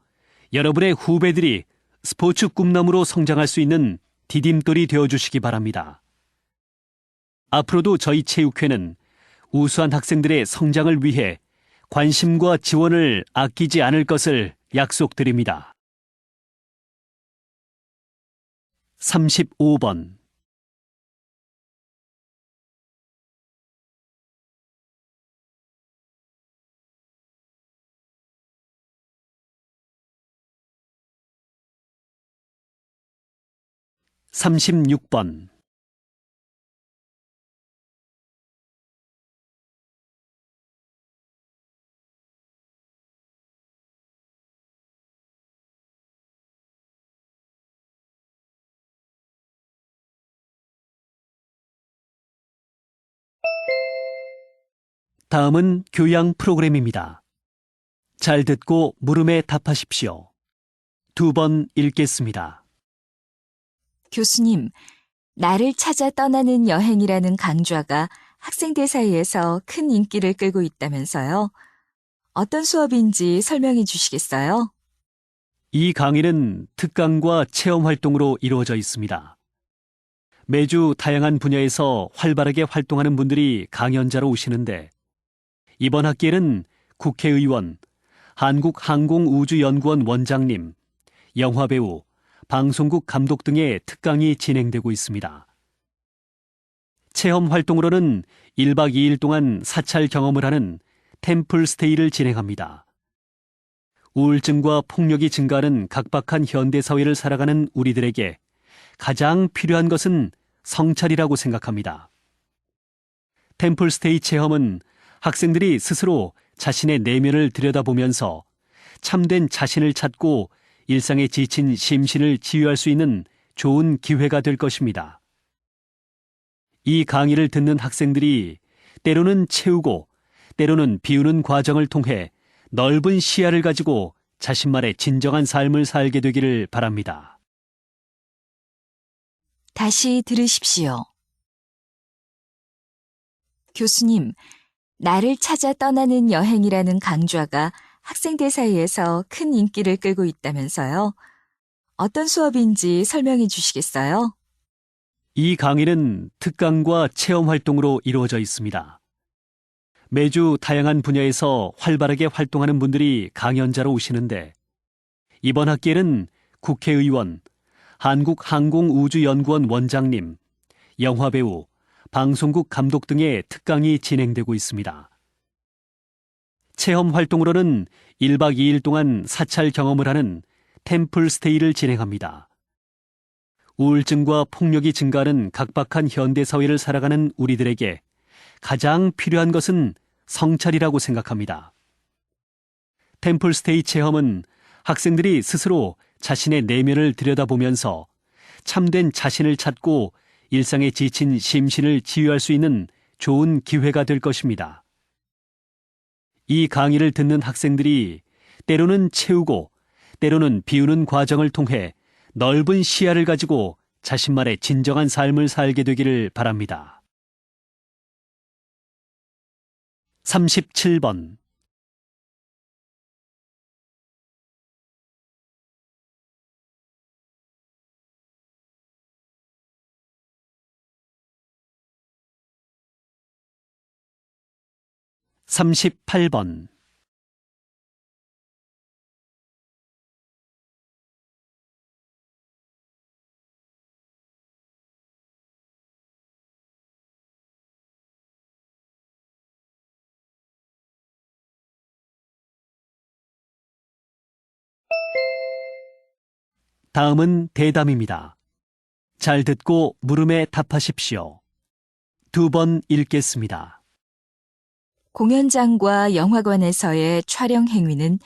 여러분의 후배들이 스포츠 꿈나무로 성장할 수 있는 디딤돌이 되어주시기 바랍니다. 앞으로도 저희 체육회는 우수한 학생들의 성장을 위해 관심과 지원을 아끼지 않을 것을 약속드립니다. 35번. 36번. 다음은 교양 프로그램입니다. 잘 듣고 물음에 답하십시오. 2번 읽겠습니다. 교수님, 나를 찾아 떠나는 여행이라는 강좌가 학생들 사이에서 큰 인기를 끌고 있다면서요? 어떤 수업인지 설명해 주시겠어요? 이 강의는 특강과 체험 활동으로 이루어져 있습니다. 매주 다양한 분야에서 활발하게 활동하는 분들이 강연자로 오시는데 이번 학기에는 국회의원, 한국항공우주연구원 원장님, 영화배우, 방송국 감독 등의 특강이 진행되고 있습니다. 체험 활동으로는 1박 2일 동안 사찰 경험을 하는 템플 스테이를 진행합니다. 우울증과 폭력이 증가하는 각박한 현대사회를 살아가는 우리들에게 가장 필요한 것은 성찰이라고 생각합니다. 템플 스테이 체험은 학생들이 스스로 자신의 내면을 들여다보면서 참된 자신을 찾고 일상에 지친 심신을 치유할 수 있는 좋은 기회가 될 것입니다. 이 강의를 듣는 학생들이 때로는 채우고 때로는 비우는 과정을 통해 넓은 시야를 가지고 자신만의 진정한 삶을 살게 되기를 바랍니다. 다시 들으십시오. 교수님, 나를 찾아 떠나는 여행이라는 강좌가 학생들 사이에서 큰 인기를 끌고 있다면서요? 어떤 수업인지 설명해 주시겠어요? 이 강의는 특강과 체험 활동으로 이루어져 있습니다. 매주 다양한 분야에서 활발하게 활동하는 분들이 강연자로 오시는데 이번 학기에는 국회의원, 한국항공우주연구원 원장님, 영화배우, 방송국 감독 등의 특강이 진행되고 있습니다. 체험 활동으로는 1박 2일 동안 사찰 경험을 하는 템플 스테이를 진행합니다. 우울증과 폭력이 증가하는 각박한 현대사회를 살아가는 우리들에게 가장 필요한 것은 성찰이라고 생각합니다. 템플 스테이 체험은 학생들이 스스로 자신의 내면을 들여다보면서 참된 자신을 찾고 일상에 지친 심신을 치유할 수 있는 좋은 기회가 될 것입니다. 이 강의를 듣는 학생들이 때로는 채우고 때로는 비우는 과정을 통해 넓은 시야를 가지고 자신만의 진정한 삶을 살게 되기를 바랍니다. 37번 38번 다음은 대담입니다. 잘 듣고 물음에 답하십시오. 2번 읽겠습니다. 공연장과 영화관에서의 촬영 행위는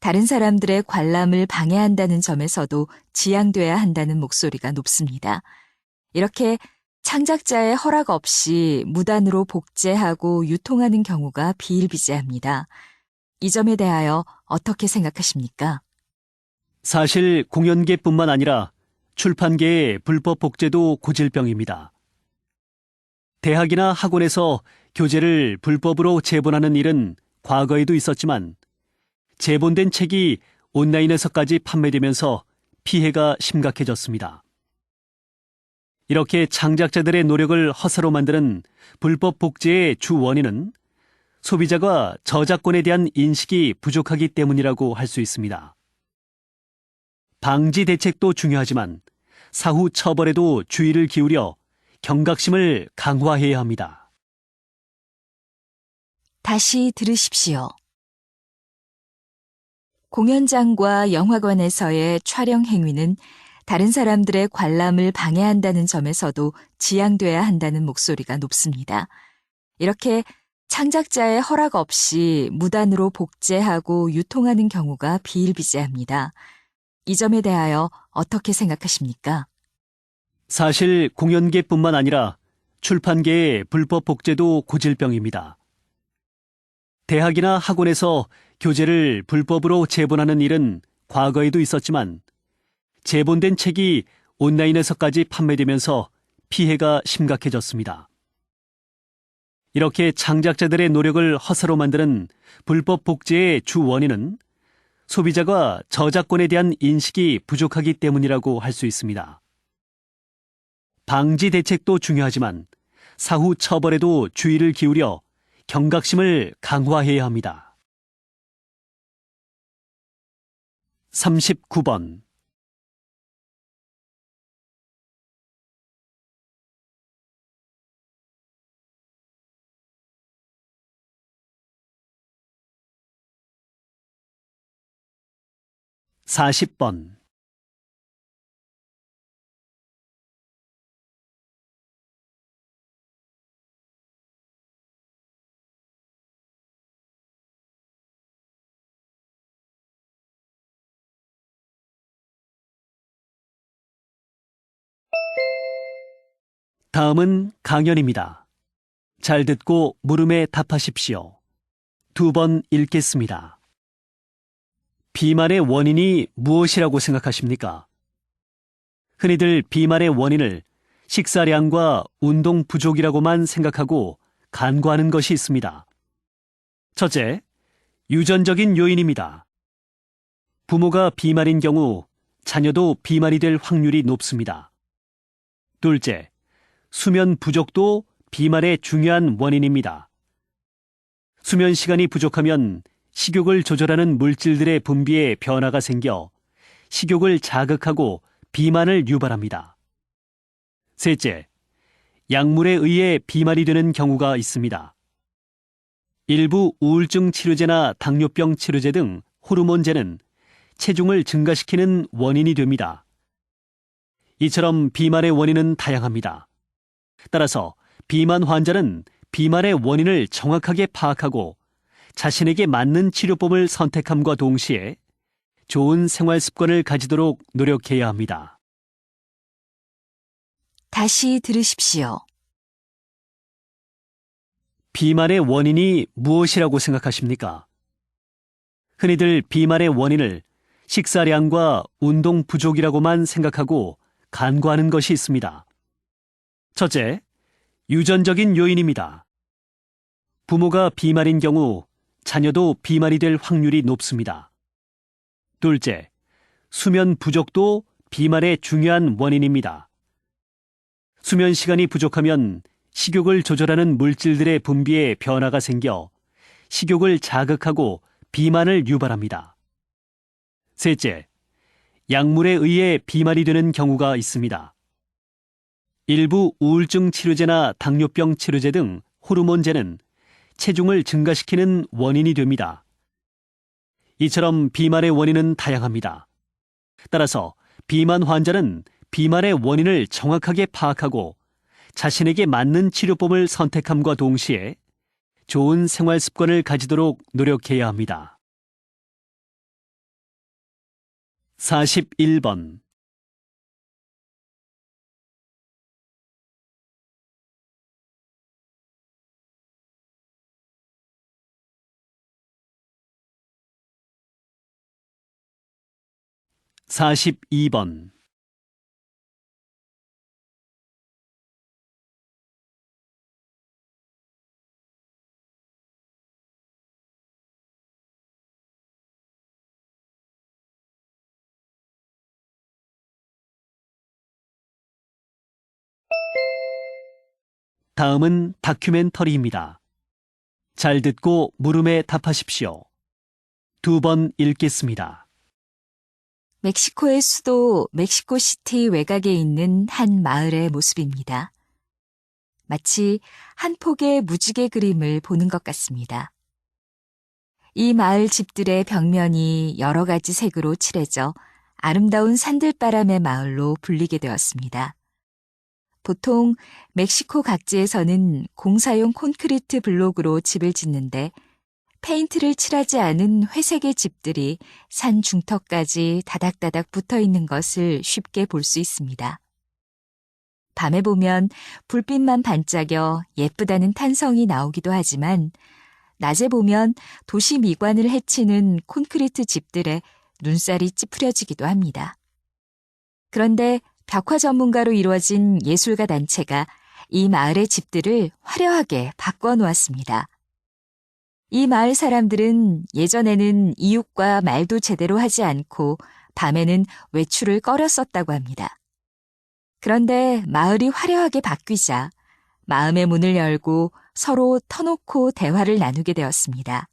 다른 사람들의 관람을 방해한다는 점에서도 지양돼야 한다는 목소리가 높습니다. 이렇게 창작자의 허락 없이 무단으로 복제하고 유통하는 경우가 비일비재합니다. 이 점에 대하여 어떻게 생각하십니까? 사실 공연계뿐만 아니라 출판계의 불법 복제도 고질병입니다. 대학이나 학원에서 교재를 불법으로 제본하는 일은 과거에도 있었지만 제본된 책이 온라인에서까지 판매되면서 피해가 심각해졌습니다. 이렇게 창작자들의 노력을 허사로 만드는 불법 복제의 주 원인은 소비자가 저작권에 대한 인식이 부족하기 때문이라고 할 수 있습니다. 방지 대책도 중요하지만 사후 처벌에도 주의를 기울여 경각심을 강화해야 합니다. 다시 들으십시오. 공연장과 영화관에서의 촬영 행위는 다른 사람들의 관람을 방해한다는 점에서도 지양돼야 한다는 목소리가 높습니다. 이렇게 창작자의 허락 없이 무단으로 복제하고 유통하는 경우가 비일비재합니다. 이 점에 대하여 어떻게 생각하십니까? 사실 공연계뿐만 아니라 출판계의 불법 복제도 고질병입니다. 대학이나 학원에서 교재를 불법으로 제본하는 일은 과거에도 있었지만 제본된 책이 온라인에서까지 판매되면서 피해가 심각해졌습니다. 이렇게 창작자들의 노력을 허사로 만드는 불법 복제의 주 원인은 소비자가 저작권에 대한 인식이 부족하기 때문이라고 할 수 있습니다. 방지 대책도 중요하지만 사후 처벌에도 주의를 기울여 경각심을 강화해야 합니다. 39번. (40번) 다음은 강연입니다. 잘 듣고 물음에 답하십시오. 2번 읽겠습니다. 비만의 원인이 무엇이라고 생각하십니까? 흔히들 비만의 원인을 식사량과 운동 부족이라고만 생각하고 간과하는 것이 있습니다. 첫째, 유전적인 요인입니다. 부모가 비만인 경우 자녀도 비만이 될 확률이 높습니다. 둘째, 수면 부족도 비만의 중요한 원인입니다. 수면 시간이 부족하면 식욕을 조절하는 물질들의 분비에 변화가 생겨 식욕을 자극하고 비만을 유발합니다. 셋째, 약물에 의해 비만이 되는 경우가 있습니다. 일부 우울증 치료제나 당뇨병 치료제 등 호르몬제는 체중을 증가시키는 원인이 됩니다. 이처럼 비만의 원인은 다양합니다. 따라서 비만 환자는 비만의 원인을 정확하게 파악하고 자신에게 맞는 치료법을 선택함과 동시에 좋은 생활 습관을 가지도록 노력해야 합니다. 다시 들으십시오. 비만의 원인이 무엇이라고 생각하십니까? 흔히들 비만의 원인을 식사량과 운동 부족이라고만 생각하고 간과하는 것이 있습니다. 첫째, 유전적인 요인입니다. 부모가 비만인 경우 자녀도 비만이 될 확률이 높습니다. 둘째, 수면 부족도 비만의 중요한 원인입니다. 수면 시간이 부족하면 식욕을 조절하는 물질들의 분비에 변화가 생겨 식욕을 자극하고 비만을 유발합니다. 셋째, 약물에 의해 비만이 되는 경우가 있습니다. 일부 우울증 치료제나 당뇨병 치료제 등 호르몬제는 체중을 증가시키는 원인이 됩니다. 이처럼 비만의 원인은 다양합니다. 따라서 비만 환자는 비만의 원인을 정확하게 파악하고 자신에게 맞는 치료법을 선택함과 동시에 좋은 생활 습관을 가지도록 노력해야 합니다. 41번. (42번) 다음은 다큐멘터리입니다. 잘 듣고 물음에 답하십시오. 2번 읽겠습니다. 멕시코의 수도 멕시코시티 외곽에 있는 한 마을의 모습입니다. 마치 한 폭의 무지개 그림을 보는 것 같습니다. 이 마을 집들의 벽면이 여러 가지 색으로 칠해져 아름다운 산들바람의 마을로 불리게 되었습니다. 보통 멕시코 각지에서는 공사용 콘크리트 블록으로 집을 짓는데 페인트를 칠하지 않은 회색의 집들이 산 중턱까지 다닥다닥 붙어 있는 것을 쉽게 볼 수 있습니다. 밤에 보면 불빛만 반짝여 예쁘다는 탄성이 나오기도 하지만 낮에 보면 도시 미관을 해치는 콘크리트 집들에 눈살이 찌푸려지기도 합니다. 그런데 벽화 전문가로 이루어진 예술가 단체가 이 마을의 집들을 화려하게 바꿔놓았습니다. 이 마을 사람들은 예전에는 이웃과 말도 제대로 하지 않고 밤에는 외출을 꺼렸었다고 합니다. 그런데 마을이 화려하게 바뀌자 마음의 문을 열고 서로 터놓고 대화를 나누게 되었습니다.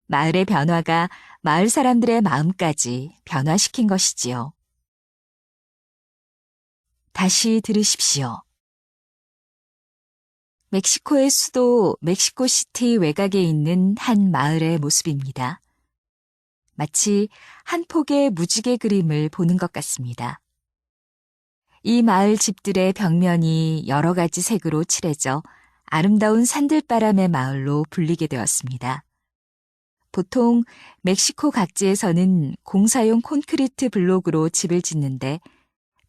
마을의 변화가 마을 사람들의 마음까지 변화시킨 것이지요. 다시 들으십시오. 멕시코의 수도 멕시코시티 외곽에 있는 한 마을의 모습입니다. 마치 한 폭의 무지개 그림을 보는 것 같습니다. 이 마을 집들의 벽면이 여러 가지 색으로 칠해져 아름다운 산들바람의 마을로 불리게 되었습니다. 보통 멕시코 각지에서는 공사용 콘크리트 블록으로 집을 짓는데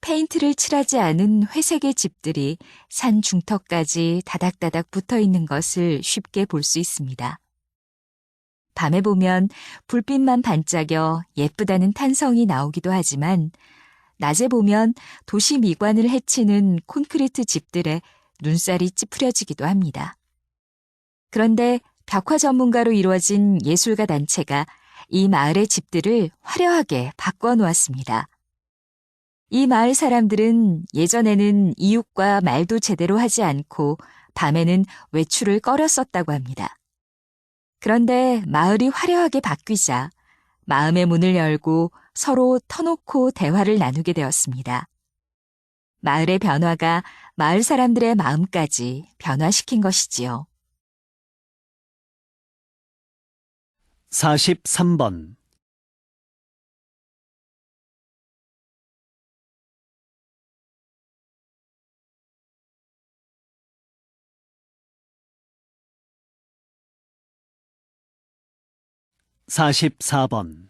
페인트를 칠하지 않은 회색의 집들이 산 중턱까지 다닥다닥 붙어 있는 것을 쉽게 볼 수 있습니다. 밤에 보면 불빛만 반짝여 예쁘다는 탄성이 나오기도 하지만 낮에 보면 도시 미관을 해치는 콘크리트 집들에 눈살이 찌푸려지기도 합니다. 그런데 벽화 전문가로 이루어진 예술가 단체가 이 마을의 집들을 화려하게 바꿔놓았습니다. 이 마을 사람들은 예전에는 이웃과 말도 제대로 하지 않고 밤에는 외출을 꺼렸었다고 합니다. 그런데 마을이 화려하게 바뀌자 마음의 문을 열고 서로 터놓고 대화를 나누게 되었습니다. 마을의 변화가 마을 사람들의 마음까지 변화시킨 것이지요. 43번. 사십사 번.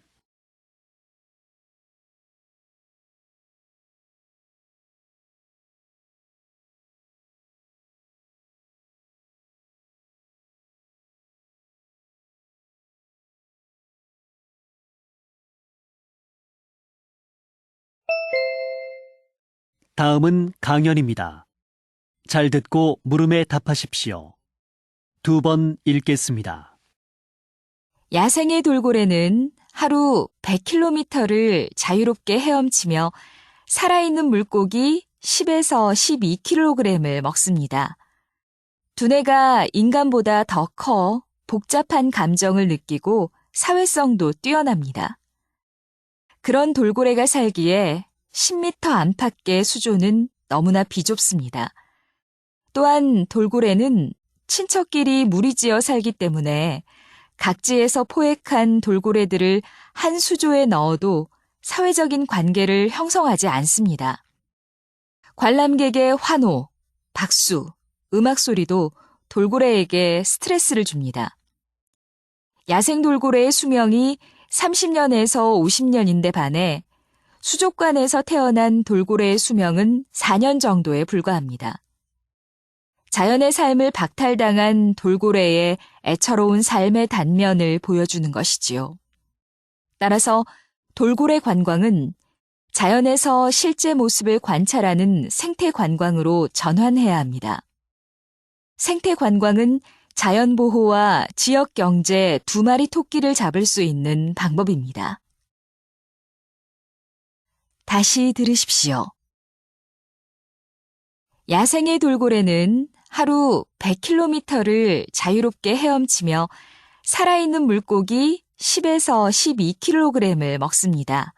다음은 강연입니다. 잘 듣고 물음에 답하십시오. 2번 읽겠습니다. 야생의 돌고래는 하루 100km를 자유롭게 헤엄치며 살아있는 물고기 10에서 12kg을 먹습니다. 두뇌가 인간보다 더 커 복잡한 감정을 느끼고 사회성도 뛰어납니다. 그런 돌고래가 살기에 10m 안팎의 수조는 너무나 비좁습니다. 또한 돌고래는 친척끼리 무리지어 살기 때문에 각지에서 포획한 돌고래들을 한 수조에 넣어도 사회적인 관계를 형성하지 않습니다. 관람객의 환호, 박수, 음악 소리도 돌고래에게 스트레스를 줍니다. 야생 돌고래의 수명이 30년에서 50년인데 반해 수족관에서 태어난 돌고래의 수명은 4년 정도에 불과합니다. 자연의 삶을 박탈당한 돌고래의 애처로운 삶의 단면을 보여주는 것이지요. 따라서 돌고래 관광은 자연에서 실제 모습을 관찰하는 생태 관광으로 전환해야 합니다. 생태 관광은 자연 보호와 지역 경제 두 마리 토끼를 잡을 수 있는 방법입니다. 다시 들으십시오. 야생의 돌고래는 하루 100km를 자유롭게 헤엄치며 살아있는 물고기 10에서 12kg을 먹습니다.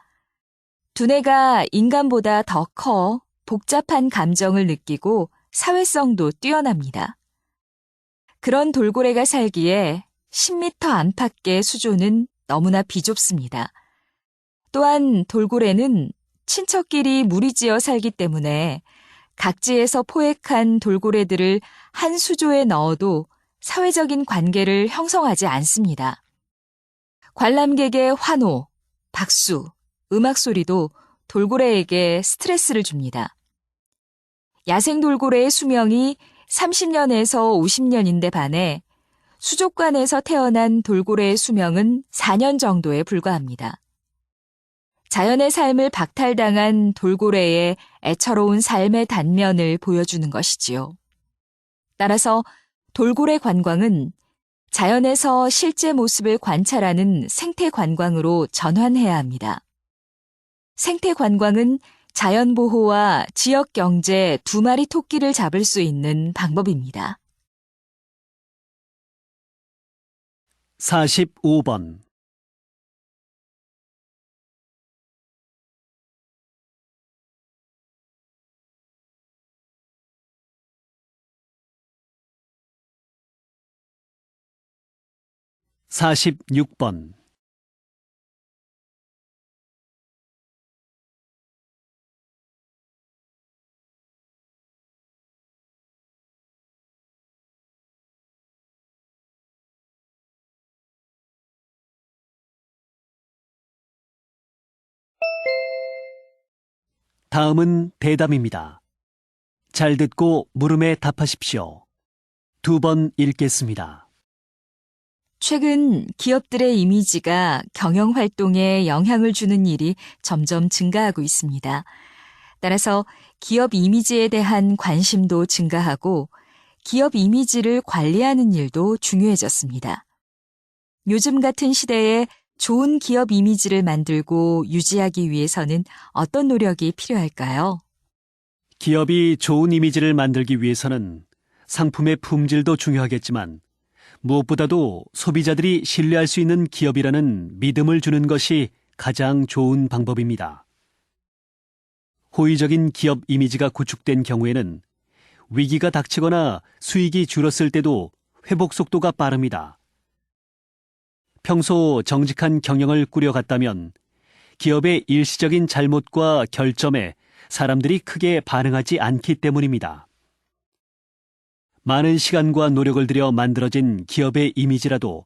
두뇌가 인간보다 더 커 복잡한 감정을 느끼고 사회성도 뛰어납니다. 그런 돌고래가 살기에 10m 안팎의 수조는 너무나 비좁습니다. 또한 돌고래는 친척끼리 무리지어 살기 때문에 각지에서 포획한 돌고래들을 한 수조에 넣어도 사회적인 관계를 형성하지 않습니다. 관람객의 환호, 박수, 음악 소리도 돌고래에게 스트레스를 줍니다. 야생 돌고래의 수명이 30년에서 50년인데 반해 수족관에서 태어난 돌고래의 수명은 4년 정도에 불과합니다. 자연의 삶을 박탈당한 돌고래의 애처로운 삶의 단면을 보여주는 것이지요. 따라서 돌고래 관광은 자연에서 실제 모습을 관찰하는 생태 관광으로 전환해야 합니다. 생태 관광은 자연 보호와 지역 경제 두 마리 토끼를 잡을 수 있는 방법입니다. 45번. 사십육 번. 다음은 대담입니다. 잘 듣고 물음에 답하십시오. 2번 읽겠습니다. 최근 기업들의 이미지가 경영 활동에 영향을 주는 일이 점점 증가하고 있습니다. 따라서 기업 이미지에 대한 관심도 증가하고 기업 이미지를 관리하는 일도 중요해졌습니다. 요즘 같은 시대에 좋은 기업 이미지를 만들고 유지하기 위해서는 어떤 노력이 필요할까요? 기업이 좋은 이미지를 만들기 위해서는 상품의 품질도 중요하겠지만 무엇보다도 소비자들이 신뢰할 수 있는 기업이라는 믿음을 주는 것이 가장 좋은 방법입니다. 호의적인 기업 이미지가 구축된 경우에는 위기가 닥치거나 수익이 줄었을 때도 회복 속도가 빠릅니다. 평소 정직한 경영을 꾸려갔다면 기업의 일시적인 잘못과 결점에 사람들이 크게 반응하지 않기 때문입니다. 많은 시간과 노력을 들여 만들어진 기업의 이미지라도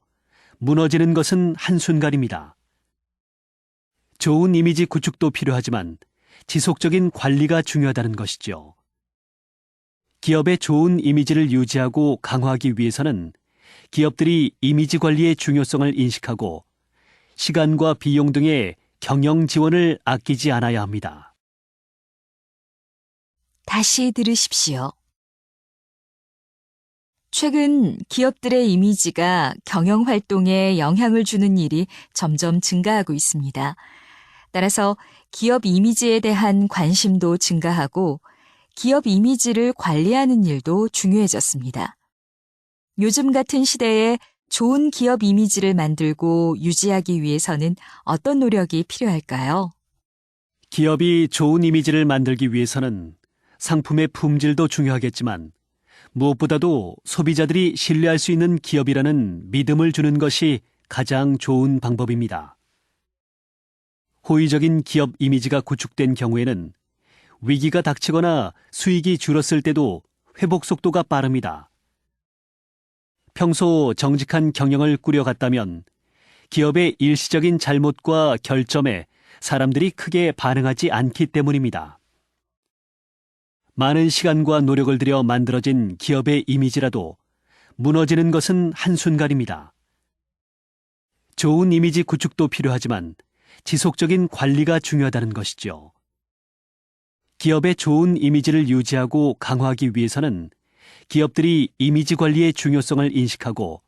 무너지는 것은 한순간입니다. 좋은 이미지 구축도 필요하지만 지속적인 관리가 중요하다는 것이죠. 기업의 좋은 이미지를 유지하고 강화하기 위해서는 기업들이 이미지 관리의 중요성을 인식하고 시간과 비용 등의 경영 지원을 아끼지 않아야 합니다. 다시 들으십시오. 최근 기업들의 이미지가 경영 활동에 영향을 주는 일이 점점 증가하고 있습니다. 따라서 기업 이미지에 대한 관심도 증가하고 기업 이미지를 관리하는 일도 중요해졌습니다. 요즘 같은 시대에 좋은 기업 이미지를 만들고 유지하기 위해서는 어떤 노력이 필요할까요? 기업이 좋은 이미지를 만들기 위해서는 상품의 품질도 중요하겠지만 무엇보다도 소비자들이 신뢰할 수 있는 기업이라는 믿음을 주는 것이 가장 좋은 방법입니다. 호의적인 기업 이미지가 구축된 경우에는 위기가 닥치거나 수익이 줄었을 때도 회복 속도가 빠릅니다. 평소 정직한 경영을 꾸려갔다면 기업의 일시적인 잘못과 결점에 사람들이 크게 반응하지 않기 때문입니다. 많은 시간과 노력을 들여 만들어진 기업의 이미지라도 무너지는 것은 한순간입니다. 좋은 이미지 구축도 필요하지만 지속적인 관리가 중요하다는 것이죠. 기업의 좋은 이미지를 유지하고 강화하기 위해서는 기업들이 이미지 관리의 중요성을 인식하고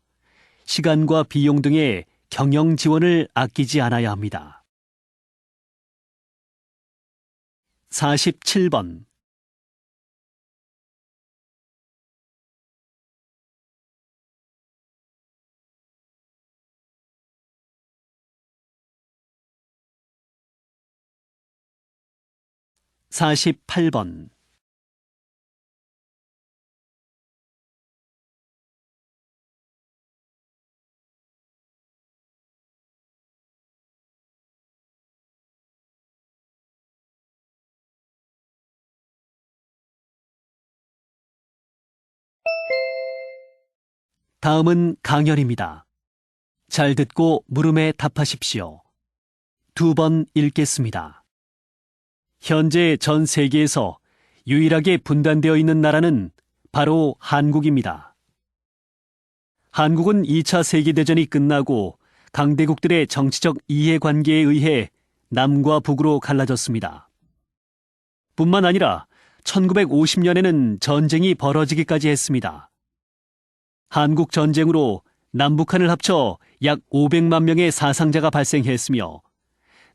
시간과 비용 등의 경영 지원을 아끼지 않아야 합니다. 47번. 사십팔 번. 다음은 강연입니다. 잘 듣고 물음에 답하십시오. 2번 읽겠습니다. 현재 전 세계에서 유일하게 분단되어 있는 나라는 바로 한국입니다. 한국은 2차 세계대전이 끝나고 강대국들의 정치적 이해관계에 의해 남과 북으로 갈라졌습니다. 뿐만 아니라 1950년에는 전쟁이 벌어지기까지 했습니다. 한국 전쟁으로 남북한을 합쳐 약 500만 명의 사상자가 발생했으며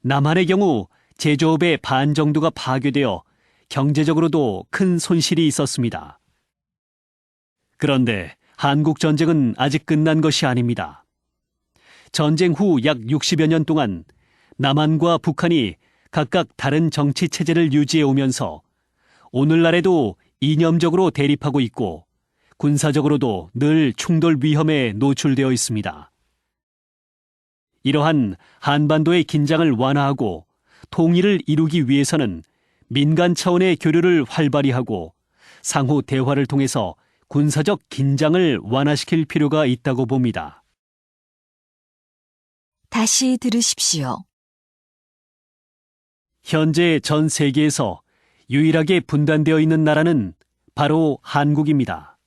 남한의 경우 제조업의 반 정도가 파괴되어 경제적으로도 큰 손실이 있었습니다. 그런데 한국 전쟁은 아직 끝난 것이 아닙니다. 전쟁 후 약 60여 년 동안 남한과 북한이 각각 다른 정치 체제를 유지해 오면서 오늘날에도 이념적으로 대립하고 있고 군사적으로도 늘 충돌 위험에 노출되어 있습니다. 이러한 한반도의 긴장을 완화하고 통일을 이루기 위해서는 민간 차원의 교류를 활발히 하고 상호 대화를 통해서 군사적 긴장을 완화시킬 필요가 있다고 봅니다. 다시 들으십시오. 현재 전 세계에서 유일하게 분단되어 있는 나라는 바로 한국입니다.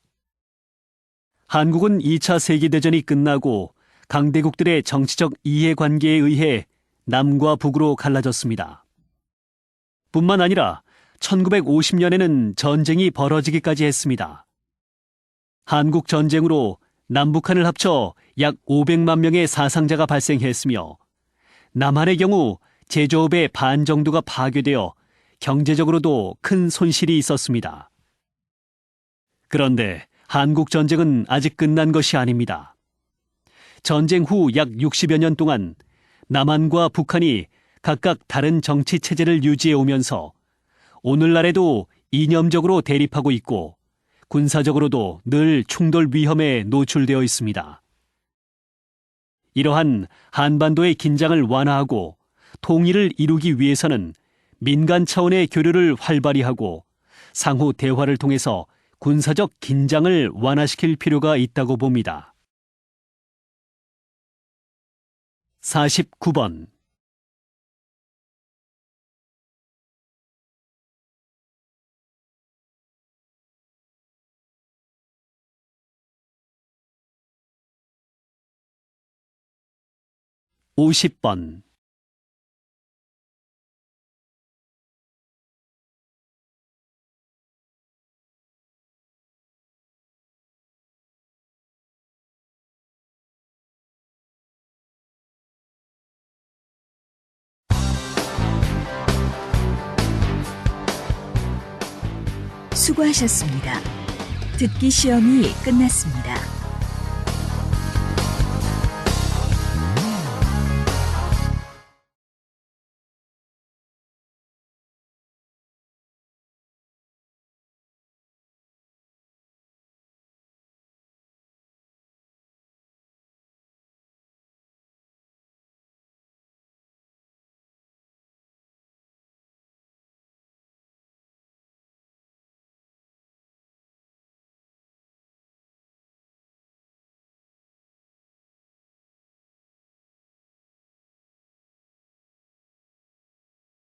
한국은 2차 세계대전이 끝나고 강대국들의 정치적 이해관계에 의해 남과 북으로 갈라졌습니다. 뿐만 아니라 1950년에는 전쟁이 벌어지기까지 했습니다. 한국 전쟁으로 남북한을 합쳐 약 500만 명의 사상자가 발생했으며 남한의 경우 제조업의 반 정도가 파괴되어 경제적으로도 큰 손실이 있었습니다. 그런데 한국 전쟁은 아직 끝난 것이 아닙니다. 전쟁 후 약 60여 년 동안 남한과 북한이 각각 다른 정치 체제를 유지해 오면서 오늘날에도 이념적으로 대립하고 있고 군사적으로도 늘 충돌 위험에 노출되어 있습니다. 이러한 한반도의 긴장을 완화하고 통일을 이루기 위해서는 민간 차원의 교류를 활발히 하고 상호 대화를 통해서 군사적 긴장을 완화시킬 필요가 있다고 봅니다. 49번. (50번) 수고하셨습니다. 듣기 시험이 끝났습니다.